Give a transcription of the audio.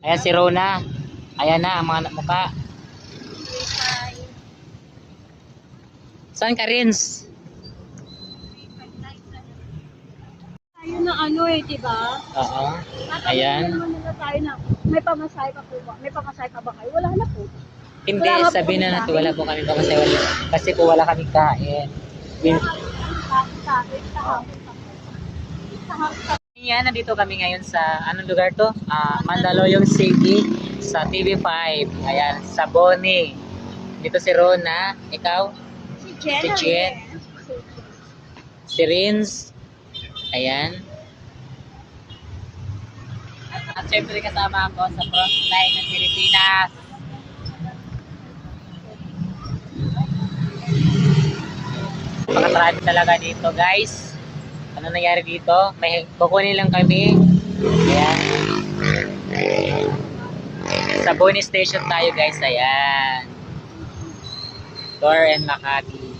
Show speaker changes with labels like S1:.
S1: Ayan si Rona. Ayan na ang mga mukha. Saan ka, Rins?
S2: Tayo na ano diba?
S1: Oo. Ayan.
S2: Naman nila tayo na, may pamasahe pa po ba? May pamasahe pa ba kayo? Wala na po.
S1: Hindi,
S2: Wala nga po
S1: sabihin
S2: kami
S1: na natin
S2: kain.
S1: wala po kami pamasahe. Kasi po wala kami kain. Yan, nandito kami ngayon sa, anong lugar to? Mandaluyong City, sa TV5. Ayan, sa Boni. Dito si Rona. Ikaw? Si Jen. Si Rins. Ayan. At syempre kasama ako sa front line ng Pilipinas. Pakatrami talaga dito, guys. Ano nangyari dito? May kukunin lang kami. Ayan. Sa Boni Station tayo, guys. Ayan. Tor and Makati.